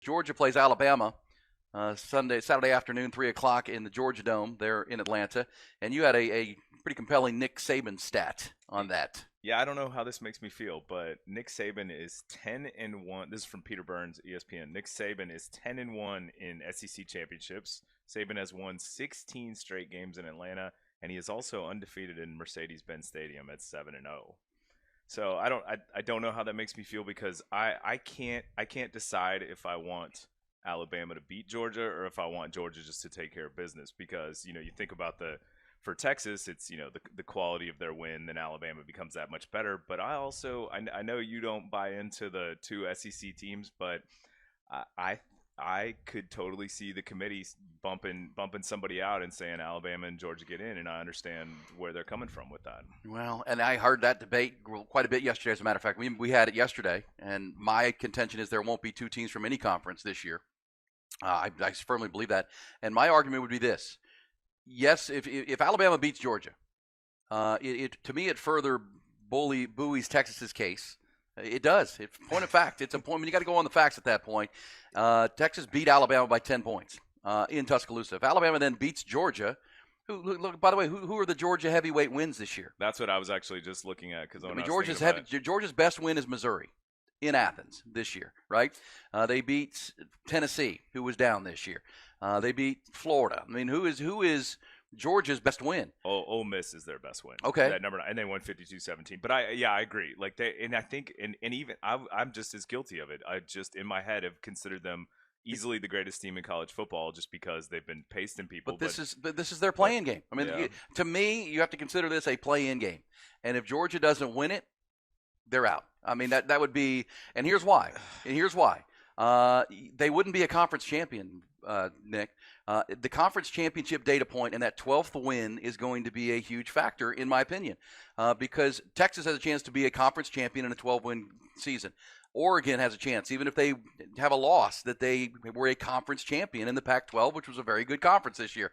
Georgia plays Alabama Saturday afternoon, 3 o'clock in the Georgia Dome there in Atlanta. And you had a pretty compelling Nick Saban stat on that. Yeah, I don't know how this makes me feel, but Nick Saban is 10-1. This is from Peter Burns, ESPN. Nick Saban is 10-1 in SEC championships. Saban has won 16 straight games in Atlanta, and he is also undefeated in Mercedes-Benz Stadium at 7-0. So I don't know how that makes me feel because I can't decide if I want Alabama to beat Georgia or if I want Georgia just to take care of business because you think about for Texas, it's the quality of their win, then Alabama becomes that much better. But I know you don't buy into the two SEC teams, but I I could totally see the committee bumping somebody out and saying Alabama and Georgia get in, and I understand where they're coming from with that. Well, and I heard that debate quite a bit yesterday. As a matter of fact, we had it yesterday, and my contention is there won't be two teams from any conference this year. I firmly believe that, and my argument would be this: yes, if Alabama beats Georgia, to me it further buoys Texas's case. It does. It's point of fact. It's a point. I mean, you got to go on the facts at that point. Texas beat Alabama by 10 points in Tuscaloosa. If Alabama then beats Georgia, look, by the way, who are the Georgia heavyweight wins this year? That's what I was actually just looking at because Georgia's best win is Missouri in Athens this year, right? They beat Tennessee, who was down this year. They beat Florida. I mean, who is Georgia's best win? Ole Miss is their best win. Okay. That number 9, and they won 52-17. But I agree. Like I think, and even I'm just as guilty of it. I just in my head have considered them easily the greatest team in college football just because they've been pasting people. But this is their play-in game. I mean, yeah. To me, you have to consider this a play-in game. And if Georgia doesn't win it, they're out. I mean, that would be – and here's why. They wouldn't be a conference champion, Nick. The conference championship data point and that 12th win is going to be a huge factor, in my opinion, because Texas has a chance to be a conference champion in a 12-win season. Oregon has a chance, even if they have a loss, that they were a conference champion in the Pac-12, which was a very good conference this year.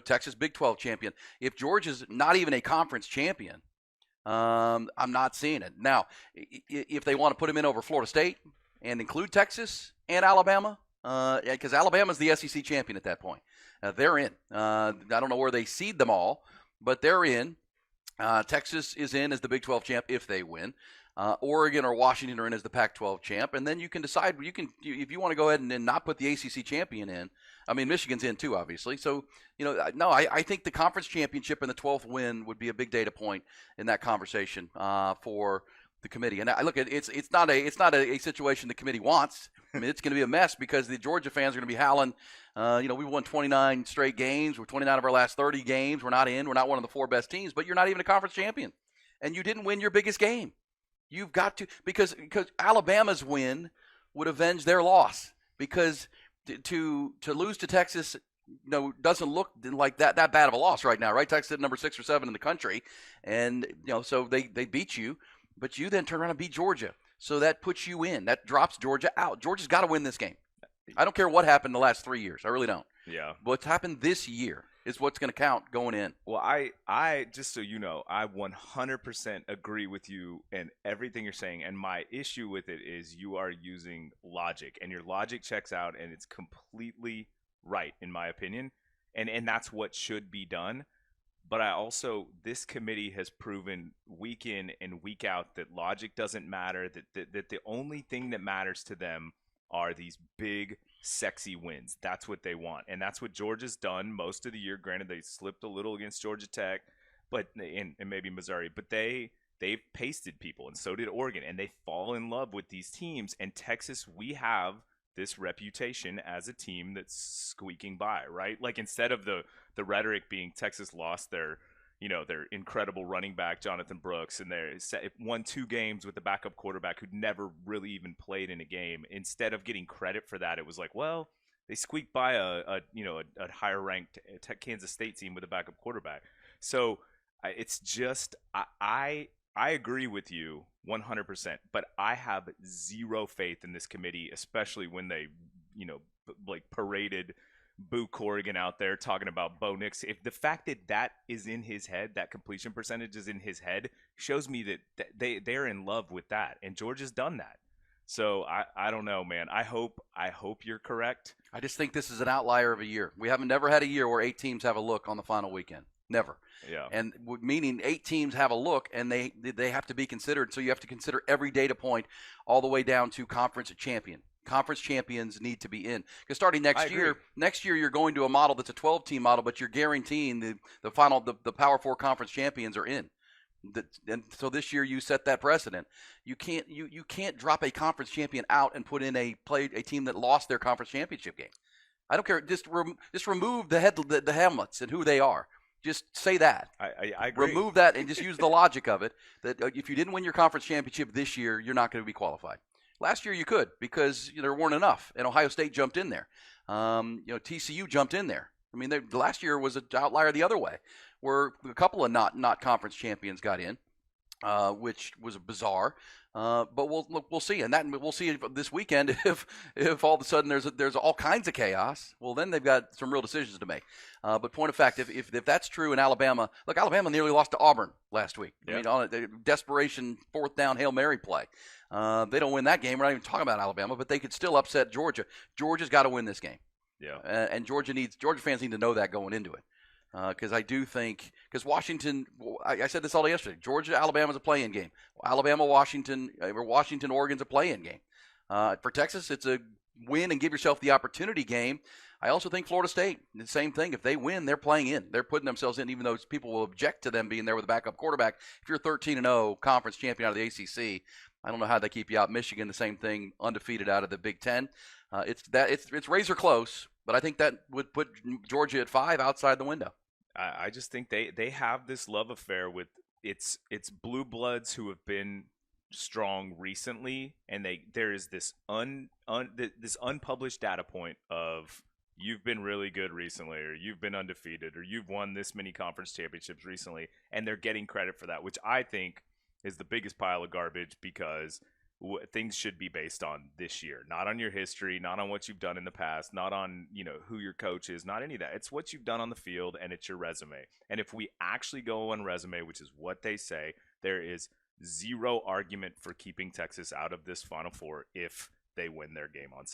Texas Big 12 champion. If Georgia's not even a conference champion, I'm not seeing it. Now, if they want to put them in over Florida State and include Texas and Alabama, because Alabama's the SEC champion at that point. They're in. I don't know where they seed them all, but they're in. Texas is in as the Big 12 champ if they win. Oregon or Washington are in as the Pac-12 champ, and then you can decide. If you want to go ahead and not put the ACC champion in. I mean, Michigan's in too, obviously. So no, I think the conference championship and the 12th win would be a big data point in that conversation for the committee. And I look at it's not a situation the committee wants. I mean, it's going to be a mess because the Georgia fans are going to be howling. We won 29 straight games. We're 29 of our last 30 games. We're not in. We're not one of the 4 best teams. But you're not even a conference champion, and you didn't win your biggest game. You've got to because Alabama's win would avenge their loss because to lose to Texas doesn't look like that bad of a loss right now, right? Texas at number 6 or 7 in the country, and so they beat you, but you then turn around and beat Georgia, so that puts you in. That drops Georgia out. Georgia's got to win this game. I don't care what happened the last 3 years. I really don't. Yeah. What's happened this year is what's going to count going in. Well, I just so you know, I 100% agree with you and everything you're saying. And my issue with it is you are using logic, and your logic checks out, and it's completely right in my opinion. And that's what should be done. But this committee has proven week in and week out that logic doesn't matter. That the only thing that matters to them are these big, sexy wins. That's what they want, and that's what Georgia's done most of the year. Granted, they slipped a little against Georgia Tech, and maybe Missouri, but they've pasted people, and so did Oregon, and they fall in love with these teams. And Texas, we have this reputation as a team that's squeaking by, right? Like instead of the rhetoric being Texas lost their incredible running back, Jonathan Brooks, and they won 2 games with a backup quarterback who'd never really even played in a game. Instead of getting credit for that, it was like, well, they squeaked by a higher ranked Kansas State team with a backup quarterback. So it's just I agree with you 100%, but I have zero faith in this committee, especially when they paraded Boo Corrigan out there talking about Bo Nix. If the fact that is in his head, that completion percentage is in his head, shows me that they're in love with that. And Georgia's done that. So I don't know, man. I hope you're correct. I just think this is an outlier of a year. We haven't never had a year where 8 teams have a look on the final weekend. Never. Yeah. And meaning 8 teams have a look, and they have to be considered. So you have to consider every data point, all the way down to conference champion. Conference champions need to be in, because starting next year you're going to a model that's a 12-team model, but you're guaranteeing the Power Four conference champions are in. And so this year you set that precedent. You can't drop a conference champion out and put in a team that lost their conference championship game. I don't care. Just remove the Hamlets and who they are. Just say that. I agree. Remove that and just use the logic of it. That if you didn't win your conference championship this year, you're not going to be qualified. Last year you could, because there weren't enough, and Ohio State jumped in there. TCU jumped in there. I mean, last year was an outlier the other way, where a couple of not conference champions got in, which was bizarre. But we'll see, and we'll see this weekend if all of a sudden there's all kinds of chaos. Well, then they've got some real decisions to make. But point of fact, if that's true in Alabama, look, Alabama nearly lost to Auburn last week. Yeah. I mean, on a desperation 4th down Hail Mary play. They don't win that game. We're not even talking about Alabama, but they could still upset Georgia. Georgia's got to win this game. Yeah. And Georgia fans need to know that going into it. Because I do think, because Washington, I said this all day yesterday, Georgia, Alabama's a play-in game. Alabama, Washington, Oregon's a play-in game. For Texas, it's a win and give yourself the opportunity game. I also think Florida State, the same thing. If they win, they're playing in. They're putting themselves in, even though people will object to them being there with a backup quarterback. If you're 13-0 conference champion out of the ACC, I don't know how they keep you out. Michigan, the same thing, undefeated out of the Big Ten. It's razor close, but I think that would put Georgia at 5 outside the window. I just think they have this love affair with it's blue bloods who have been strong recently, and there is this this unpublished data point of you've been really good recently, or you've been undefeated, or you've won this many conference championships recently, and they're getting credit for that, which I think is the biggest pile of garbage, because things should be based on this year, not on your history, not on what you've done in the past, not on who your coach is, not any of that. It's what you've done on the field, and it's your resume. And if we actually go on resume, which is what they say, there is zero argument for keeping Texas out of this Final Four if they win their game on Saturday.